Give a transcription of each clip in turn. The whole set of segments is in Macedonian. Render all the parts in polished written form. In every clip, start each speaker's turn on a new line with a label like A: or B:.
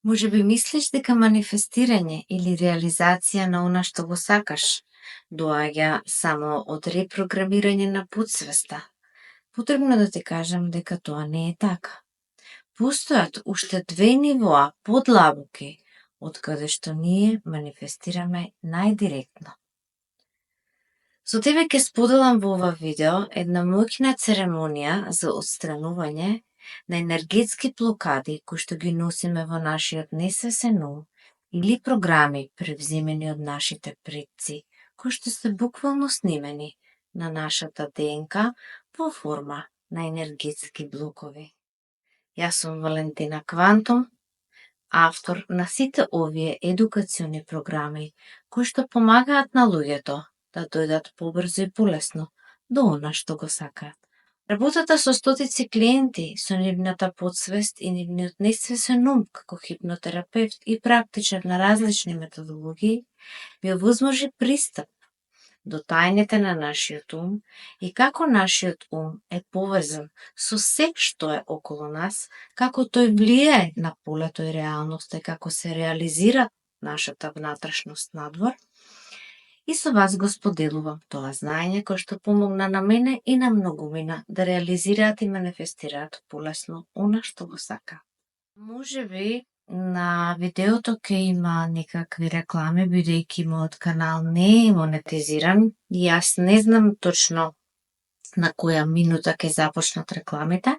A: Може би мислиш дека манифестирање или реализација на она што го сакаш доаѓа само од репрограмирање на подсвеста. Потребно е да ти кажам дека тоа не е така. Постојат уште две нивоа подлабоки од каде што ние манифестираме најдиректно. Со тебе ќе споделам во ова видео една моќна церемонија за отстранување на енергетски блокади кои што ги носиме во нашиот несвесен ум или програми превземени од нашите предци, кои што се буквално снимени на нашата ДНК во форма на енергетски блокови. Јас сум Валентина Квантум, автор на сите овие едукациони програми кои што помагаат на луѓето да дојдат побрзо и полесно до она што го сакаат. Работата со стотици клиенти, со нивната подсвест и нивниот несвесен ум како хипнотерапевт и практичар на различни методологии, ми овозможи пристап до тајните на нашиот ум и како нашиот ум е поврзан со се што е околу нас, како тој влијае на полето и реалноста и како се реализира нашата внатрешност надвор. И со вас го споделувам тоа знаење кое што помогна на мене и на многумина да реализираат и манифестираат полесно она што го сака. Може би на видеото ќе има некакви реклами, бидејќи мојот канал не е монетизиран и јас не знам точно на која минута ќе започнат рекламите,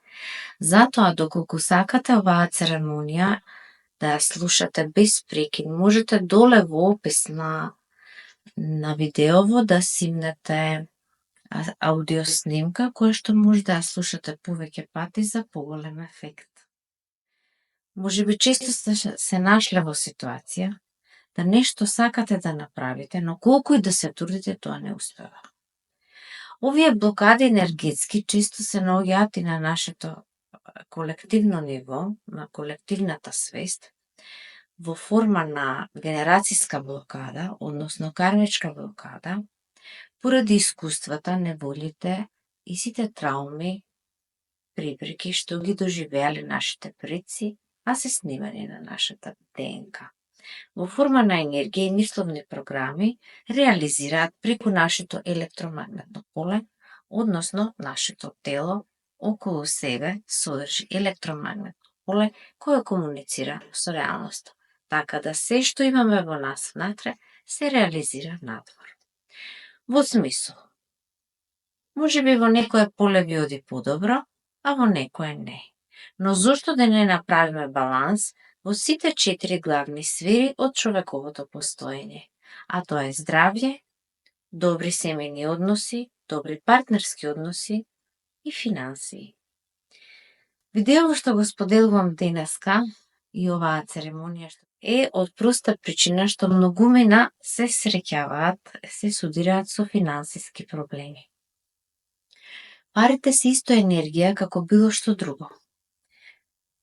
A: затоа доколку сакате оваа церемонија да ја слушате без прекин, можете доле во опис на видеово да симнете аудио снимка која што може да ја слушате повеќе пати за поголем ефект. Може би често се нашле во ситуација да нешто сакате да направите, но колку и да се трудите, тоа не успева. Овие блокади енергетски често се наоѓаат и на нашето колективно ниво, на колективната свест, во форма на генерацијска блокада, односно кармичка блокада, поради искуствата, неволите и сите трауми, препреки што ги доживеале нашите предци, а се снимани на нашата ДНК. Во форма на енергија и мисловни програми реализираат преку нашето електромагнетно поле, односно нашето тело околу себе содржи електромагнетно поле кое комуницира со реалноста, така да се што имаме во нас внатре се реализира надвор. Во смисол, може би во некое поле ви оди подобро, а во некое не. Но зошто да не направиме баланс во сите 4 главни сфери од човековото постоење, а тоа е здравје, добри семејни односи, добри партнерски односи и финансии. Видеото што го споделувам денеска и оваа церемонија е од проста причина што многумина се среќаваат, се судираат со финансиски проблеми. Парите се исто енергија како било што друго.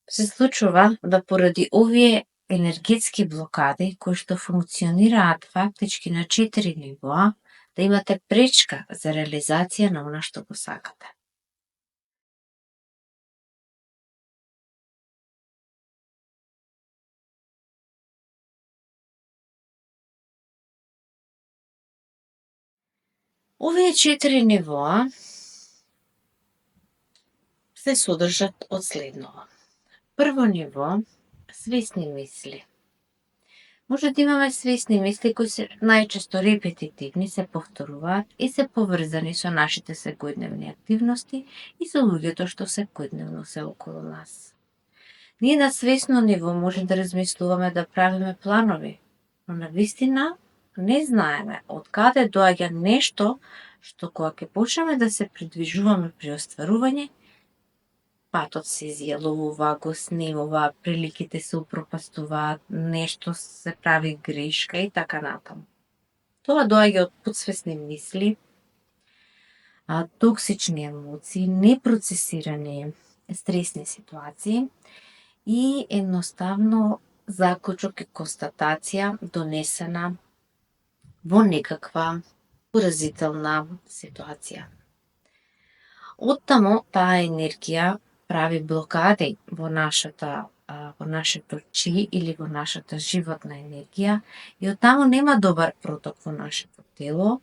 A: Се случува да поради овие енергетски блокади кои што функционираат фактички на 4 нивоа, да имате пречка за реализација на она што го сакате. Овие 4 нивоа се содржат од следново. Прво ниво – свесни мисли. Може да имаме свесни мисли кои се најчесто репетитивни, се повторуваат и се поврзани со нашите секојдневни активности и со луѓето што секојдневно се околу нас. Ние на свесно ниво може да размислуваме да правиме планови, но навистина не знаеме од каде доаѓа нешто што кога ќе почнеме да се придвижуваме при остварување, патот се изјаловува, го снемува, приликите се упропастуваат, нешто се прави грешка и така натаму. Тоа доаѓа од подсвесни мисли, токсични емоции, непроцесирани стресни ситуации и едноставно заклучок и констатација донесена во некаква поразителна ситуација. Оттаму таа енергија прави блокади во нашата во нашето чи или во нашата животна енергија и оттаму нема добар проток во нашето тело,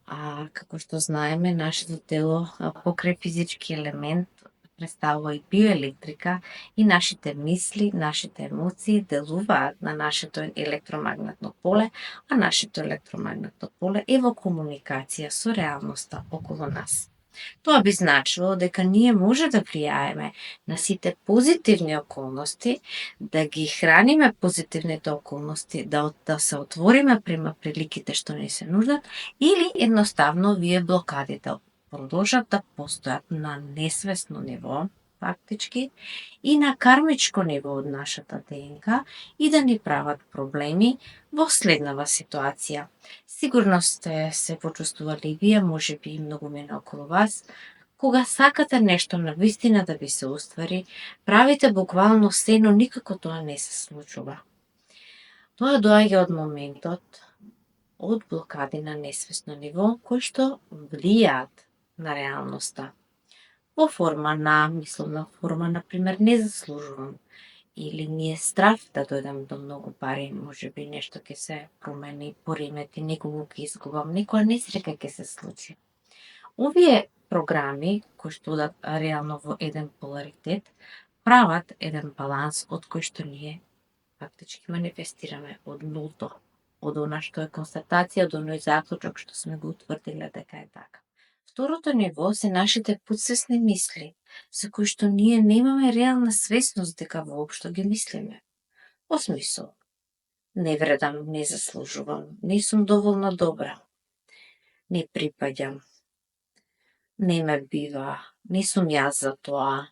A: како што знаеме, нашето тело покрај физички елемент представува и биоелектрика и нашите мисли, нашите емоции делуваат на нашето електромагнетно поле, а нашето електромагнетно поле е во комуникација со реалноста околу нас. Тоа би значило дека ние може да влијаеме на сите позитивни околности, да ги храниме позитивните околности, да се отвориме према приликите што ни се нудат, или едноставно овие блокадите продолжат да постојат на несвесно ниво, фактички, и на кармичко ниво од нашата ДНК и да ни прават проблеми во следнава ситуација. Сигурно сте се почувствували и вие, може би и многу мене околу вас, кога сакате нешто на вистина да ви се оствари, правите буквално се, но никако тоа не се случува. Тоа доаѓа од моментот од блокади на несвесно ниво, кои што влијаат на реалноста. Во форма на, мисловна форма, например, не заслужувам, или ми е страв да дојдам до многу пари, може би нешто ќе се промени, поремети, некого ќе изгубам, некоја несреќа ќе се случи. Овие програми, кои што одат реално во еден поларитет, прават еден баланс од кој што ние фактички манифестираме од нулто, од она што е констатација, од оној заклучок што сме го утврдиле дека е така. Второто ниво се нашите подсвесни мисли, за кои што ние немаме реална свесност дека воопшто ги мислиме. Во смисол, не вредам, не заслужувам, не сум доволно добра, не припаѓам, не ме бива, не сум јас за тоа,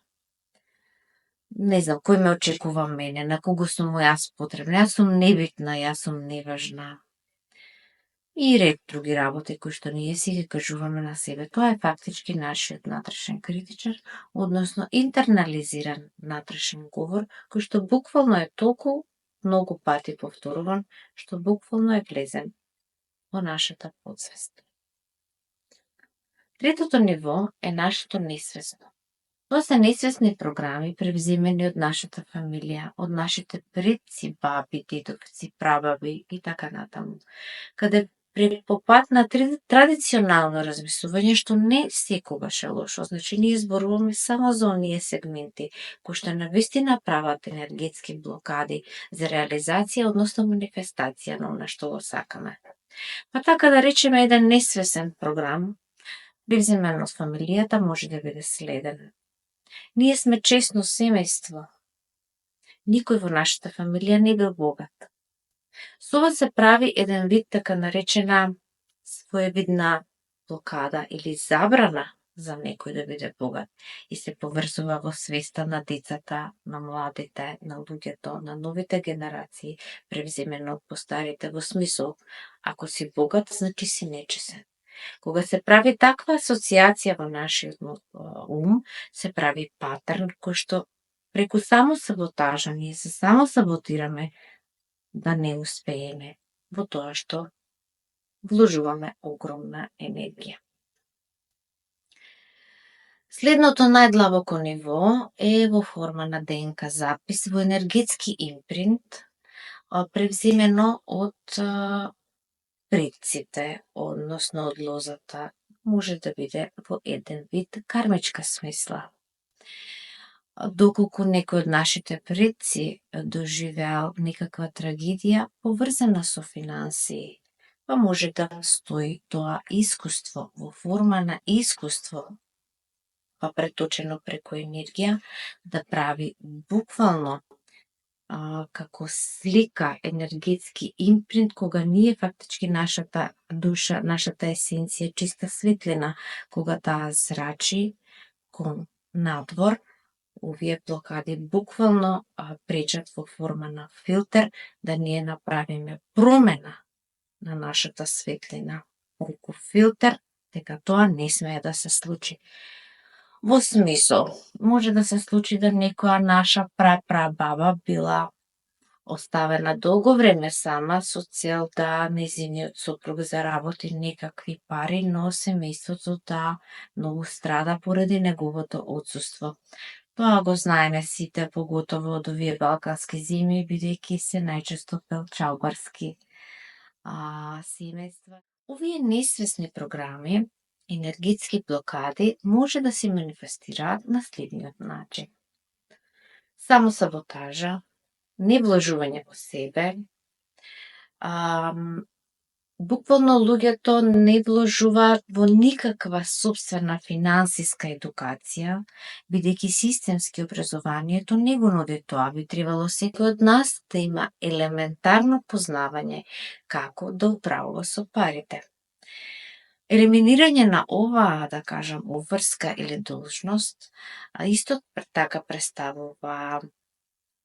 A: не знам, кој ме очекува мене, на кого сум јас потребна, јас сум небитна, јас сум неважна. И ред други работи кои што ние си ги кажуваме на себе. Тоа е фактички нашиот натрешен критичар, односно интернализиран натрешен говор, кој што буквално е толку многу пати повторуван, што буквално е влезен во нашата подсвест. Третото ниво е нашето несвесно. Тоа се несвесни програми превземени од нашата фамилија, од нашите предци, баби, дедовци, прабаби и така натаму, каде по пат на традиционално размислување, што не секогаш е лошо. Значи, ние зборуваме само за оние сегменти кои што навистина прават енергетски блокади за реализација, односно манифестација на она што го сакаме. Па така да речеме, еден несвесен програм, превземен од фамилијата, може да биде следен. Ние сме честно семејство. Никој во нашата фамилија не бил богат. Со ова се прави еден вид така наречена своевидна блокада или забрана за некој да биде богат и се поврзува во свеста на децата, на младите, на луѓето, на новите генерации, превземено од постарите, во смисол, ако си богат, значи си нечесен. Кога се прави таква асоциација во нашиот ум, се прави патерн кој што преку само саботажа ние се само саботираме да не успееме во тоа што вложуваме огромна енергија. Следното најдлабоко ниво е во форма на ДНК запис во енергетски импринт, превземено од предците, односно од лозата, може да биде во еден вид кармичка смисла. Доколку некој од нашите предци доживеал некаква трагедија поврзана со финансии, па може да стои тоа искуство во форма на искуство, па преточено преку енергија, да прави буквално како слика енергетски импринт, кога ние фактички нашата душа, нашата есенција, чиста светлина, кога таа зрачи кон надвор, овие блокади буквално пречат во форма на филтер да ние направиме промена на нашата светлина преку филтер, дека тоа не смее да се случи. Во смисол, може да се случи да некоја наша прапрабаба била оставена долго време сама со цел да нејзиниот сопруг заработи некакви пари, но семејството многу страда поради неговото отсуство. Тоа го знаеме сите, поготово од овие балкански зими, бидејќи се најчесто пелчалбарски семејства. Овие несвесни програми, енергетски блокади, може да се манифестираат на следниот начин. Самосаботажа, невложување во себе, буквално луѓето не вложуваат во никаква сопствена финансиска едукација, бидејќи системски образованието не го нуди тоа. Би требало секој од нас да има елементарно познавање како да управува со парите. Елиминирање на оваа, да кажам, обврска или должност, исто така представува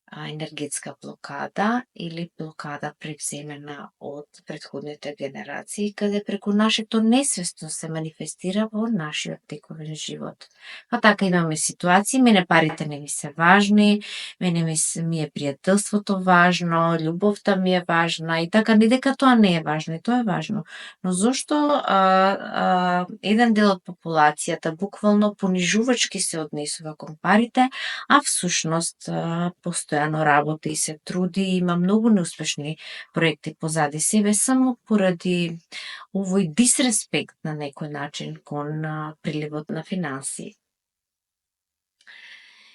A: енергетска блокада или блокада превземена од претходните генерации, каде преку нашето несвесно се манифестира во нашиот тековен живот. Па така имаме ситуации, мене парите не ми се важни, мене ми е пријателството важно, љубовта ми е важна и така, не дека тоа не е важно, и тоа е важно. Но зошто еден дел од популацијата буквално понижувачки се однесува кон парите, а всушност постојано работи и се труди, има многу неуспешни проекти позади себе, само поради овој дисреспект на некој начин кон приливот на финанси.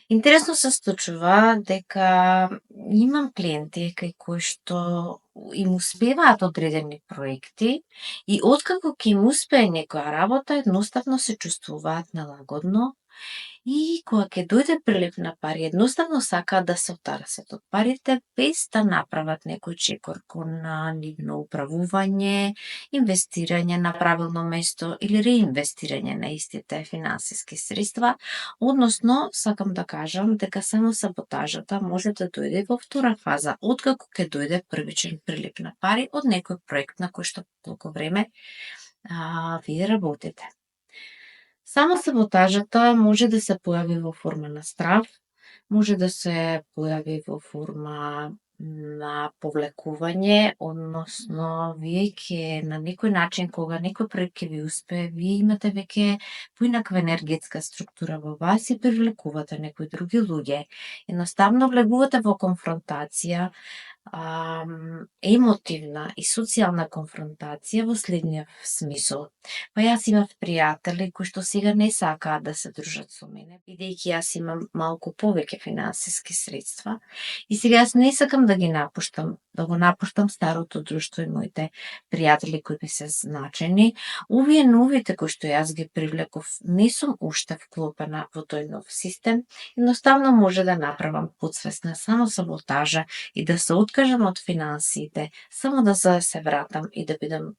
A: Интересно се случува дека имам клиенти кои што им успеваат одредени проекти и откако ќе им успее некоја работа, едноставно се чувствуваат нелагодно и кога ќе дојде прилив на пари, едноставно сакаат да се отарасат од парите без да направат некој чекор кон нивно управување, инвестирање на правилно место или реинвестирање на истите финансиски средства, односно сакам да кажам дека само саботажата може да дојде во втора фаза, откако ќе дојде првичен прилив на пари од некој проект на кој што толку време вие работите. Само саботажата може да се појави во форма на страв, може да се појави во форма на повлекување, односно вие ќе на некој начин кога некој проект ќе ви успее, вие имате веќе поинаква енергетска структура во вас и привлекувате некои други луѓе. Едноставно влегувате во конфронтација, емотивна и социјална конфронтација во следниот смисол. Па јас имав пријатели кои што сега не сакаат да се дружат со мене, бидејќи јас имам малку повеќе финансиски средства и сега јас не сакам да ги напуштам, да го напуштам старото друштво и моите пријатели кои ми се значени. Овие новите кои што јас ги привлеков, не сум уште вклопена во тој нов систем, едноставно може да направам подсвесна самосаботажа и да се откажам од финансиите, само да се вратам и да бидам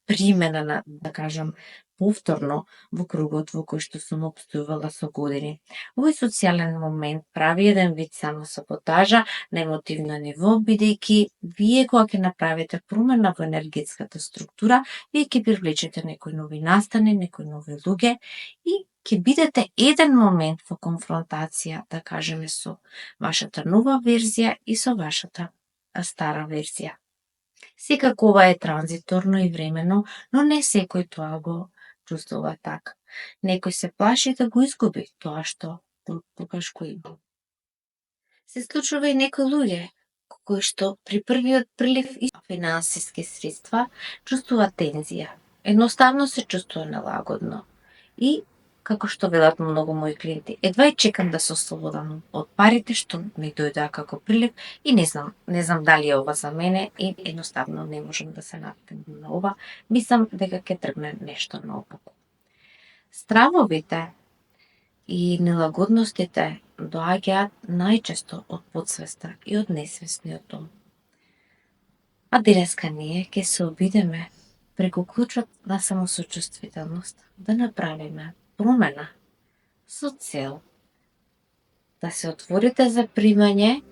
A: применена, да кажам, повторно во кругот во кој што сум опстојувала со години. Овој социјален момент прави еден вид самосаботажа на емотивно ниво, бидејќи вие кога ќе направите промена во енергетската структура, вие ќе привлечете некои нови настани, некои нови луѓе и ќе бидете еден момент во конфронтација, да кажеме, со вашата нова верзија и со вашата стара верзија. Секако ова е транзиторно и времено, но не секој тоа го чувствува така. Некој се плаши да го изгуби тоа што тогаш го има. Се случува и некои луѓе кои што при првиот прилив и финансиски средства чувствуваат тензија. Едноставно се чувствува нелагодно. И како што велат многу мои клиенти, едва и чекам да се ослободам од парите што ми дојдоа како прилив и не знам дали е ова за мене и едноставно не можам да се натпнам на ова. Мислам дека ќе тргне нешто наопаку. Стравовите и нелагодностите доаѓаат најчесто од подсвеста и од несвесниот дом. А денеска ние ќе се обидеме преку клучот на самосочувствителност да направиме промена со цел да се отворите за примање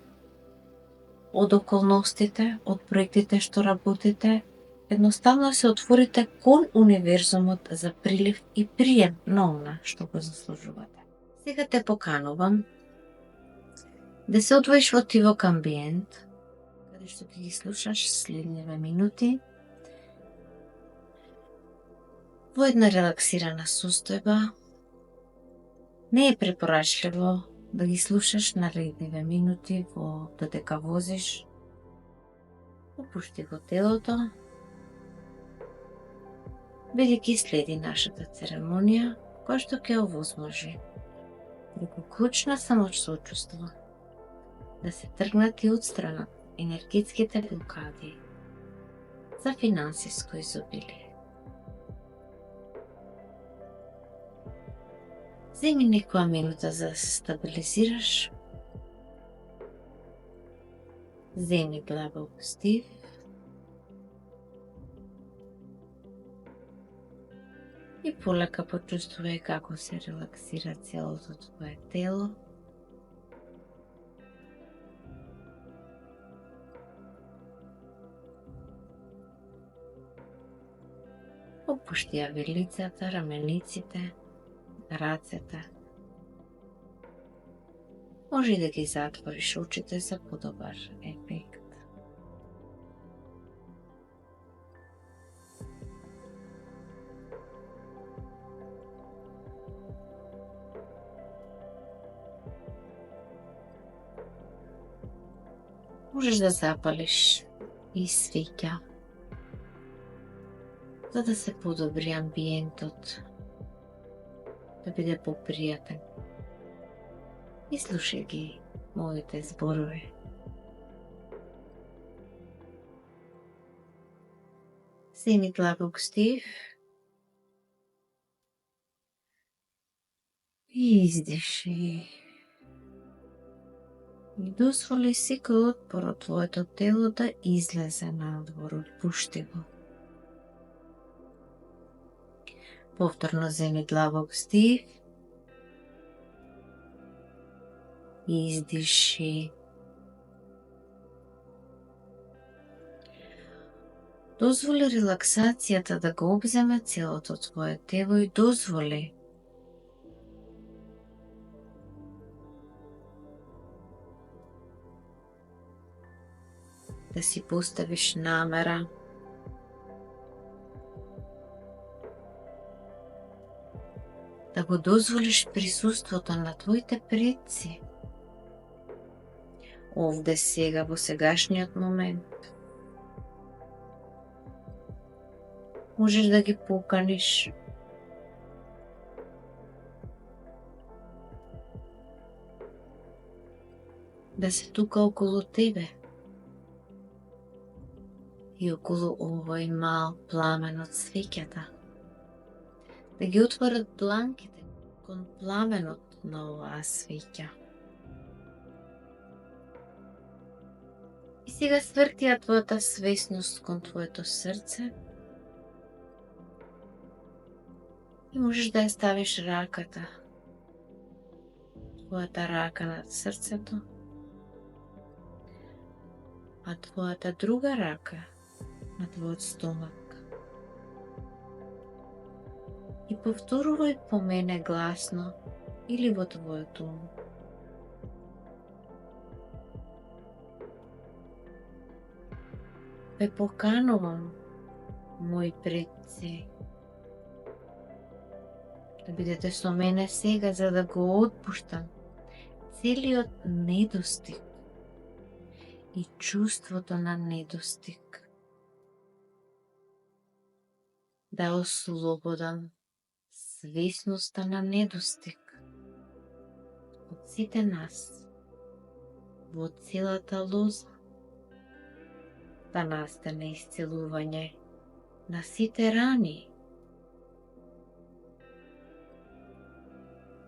A: од околностите, од проектите што работите, едноставно се отворите кон универзумот за прилив и прием на она што го заслужувате. Сега те поканувам да се одвоиш во тивок амбиент, каде што ќе ги слушаш следниве минути во една релаксирана состојба, Не е препорачливо да ги слушаш наредниве минути во додека возиш. Опушти го телото, бидејќи следи нашата церемонија, која што ќе овозможи преку клучна самочувство да се тргнат и отстранат енергетските блокади за финансиско изобилие. Земи некоја минута за да се стабилизираш. Земи длабок вдих и полека почувствувај како се релаксира целото твое тело. Опушти ја вилицата, рамениците, рацете. Може и да ги затвориш очите за подобар ефект. Можеш да запалиш и свеќа, за да се подобри амбиентот, да биде попријатен. И слушај ги моите зборови. Земи длабок вдих и издиши. И дозволи секој отпор од твоето тело да излезе надвор, отпушти го. Повторно земи длабок вдих и издиши. Дозволи релаксацијата да го обземе целото твое тело и дозволи да си поставиш намера да го дозволиш присуството на твоите предци овде сега во сегашниот момент. Можеш да ги поканиш да се тука околу тебе и околу овој мал пламен од свеќата, да ги отворат дланките кон пламенот на оваа свеќа. И сега свртија твојата свесност кон твоето срце и можеш да ја ставиш раката, твојата рака над срцето, а твојата друга рака на твојот стомак. И повторувај по мене гласно или во твојот ум. Ве поканувам, мои предци, да бидете со мене сега за да го отпуштам целиот недостиг и чувството на недостиг. Да ослободам свесноста на недостиг од сите нас во целата лоза, да настане исцелување на сите рани,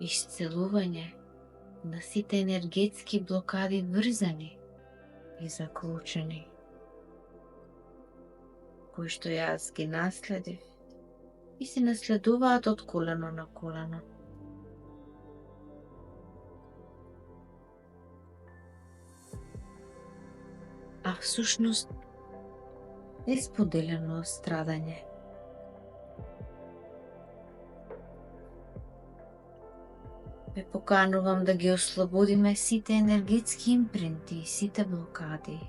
A: исцелување на сите енергетски блокади врзани и заклучени, кои што јас ги наследив и се наследуваат од колено на колено. А всушност несподелено страдање. Ве поканувам да ги ослободиме сите енергетски импринти и сите блокади,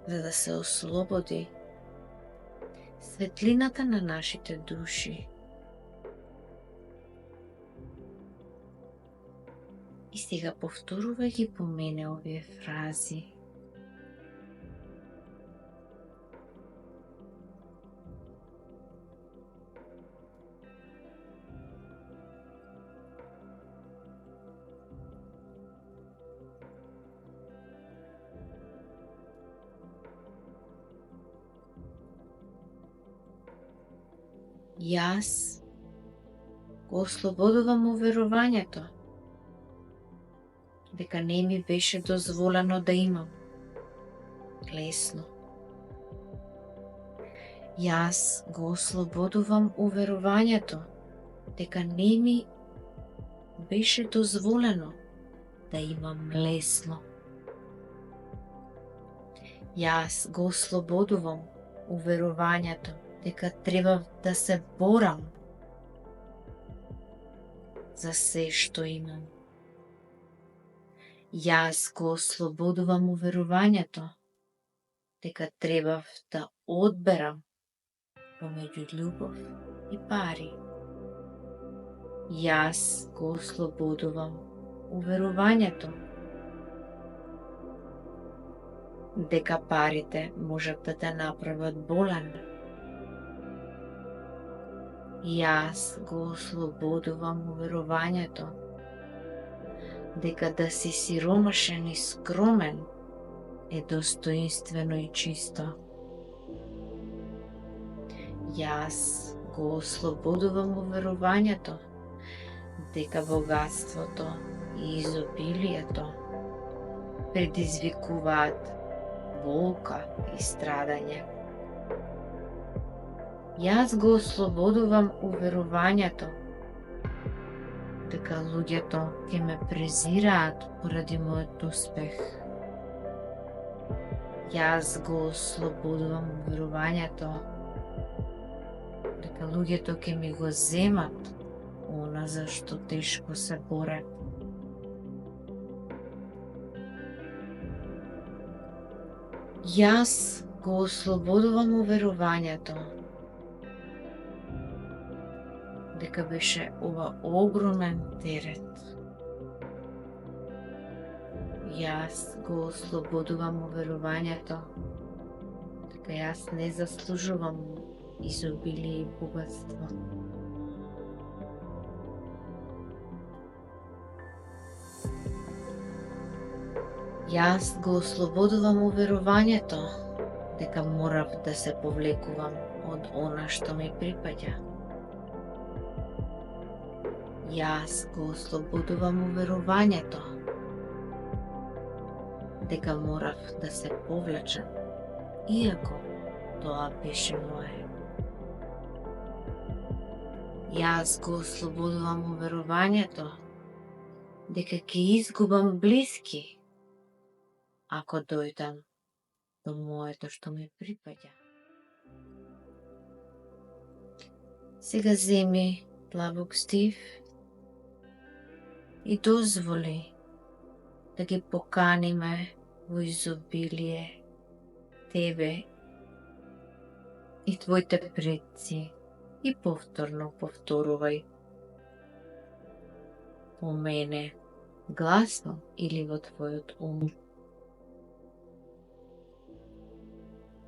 A: за да се ослободи светлината на нашите души И сега повторувај ги по мене овие фрази. Јас го ослободувам уверувањето дека не ми беше дозволено да имам лесно. Јас го ослободувам уверувањето дека не ми беше дозволено да имам лесно. Јас го ослободувам уверувањето дека треба да се борам за се што имам. Јас го ослободувам уверувањето дека требав да одберам помеѓу љубов и пари. Јас го ослободувам уверувањето дека парите можат да те направат болен. Јас го ослободувам уверувањето дека да си сиромашен и скромен е достоинствено и чисто. Јас го ослободувам уверувањето дека богатството и изобилието предизвикуваат болка и страдање. Јас го ослободувам уверувањето дека луѓето ќе ме презираат поради мојот успех. Јас го ослободувам уверувањето дека луѓето ќе ми го земат она за што тешко се борам. Јас го ослободувам уверувањето дека беше ова огромен терет. Јас го ослободувам уверувањето дека јас не заслужувам изобилие и богатство. Јас го ослободувам уверувањето дека морав да се повлекувам од она што ми припаѓа. Јас го ослободувам уверувањето дека морав да се повлечам, иако тоа беше мое. Јас го ослободувам уверувањето дека ќе изгубам блиски ако дојдам до моето што ми припаѓа. Сега земи длабок стив и дозволи да ги поканиме во изобилие тебе и твоите предци и повторно повторувај по мене гласно или во твојот ум.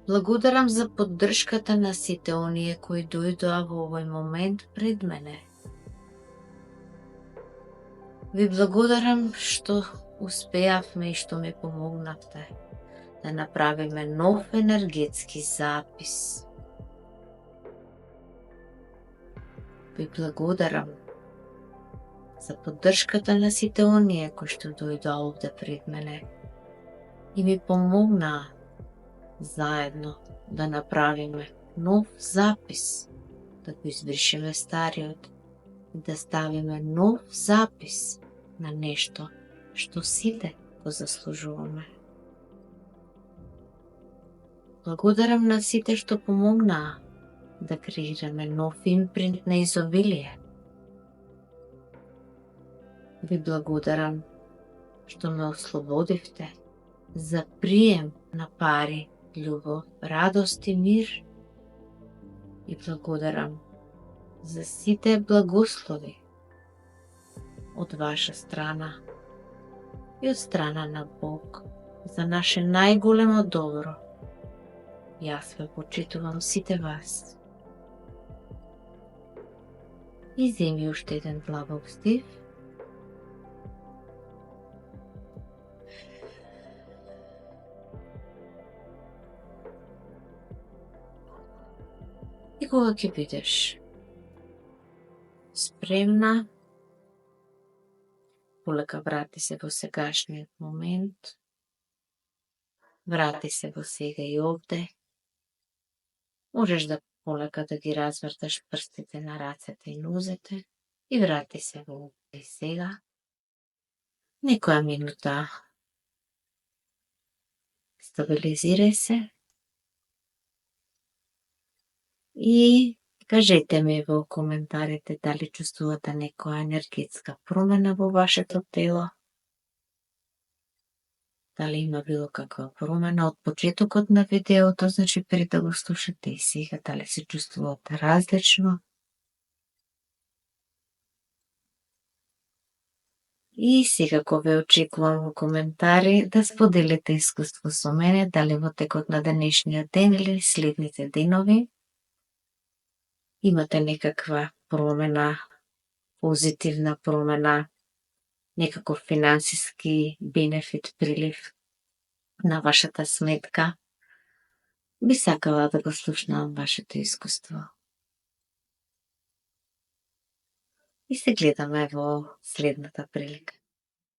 A: Благодарам за поддршката на сите оние кои дојдоа во овој момент пред мене. Ви благодарам што успеавме и што ми помогнавте да направиме нов енергетски запис. Ви благодарам за поддршката на сите оние кои што дојдоа овде пред мене и ми помогнаа заедно да направиме нов запис, да го избришеме стариот и да ставиме нов запис на нешто што сите го заслужуваме. Благодарам на сите што помогнаа да креираме нов импринт на изобилие. Ви благодарам што ме ослободивте за прием на пари, љубов, радост и мир. И благодарам за сите благослови од ваша страна и од страна на Бог за наше најголемо добро. Јас ве почитувам сите вас. И земи уште еден длабок вдих. И кога ќе бидеш спремна, полека врати се во сегашниот момент, врати се во сега и овде. Можеш да полека да ги разврташ прстите на рацете и нозете и врати се во овде и сега. Некоја минута стабилизирај се и кажете ми во коментарите дали чувствувате некоја енергетска промена во вашето тело, дали има било каква промена од почетокот на видеото, значи пред да го слушате и сега, дали се чувствувате различно. И секако ве очекувам во коментари да споделите искуство со мене, дали во текот на денешниот ден или следните денови имате некаква промена, позитивна промена, некаков финансиски бенефит, прилив на вашата сметка. Би сакала да го слушнам вашето искуство. И се гледаме во следната прилика.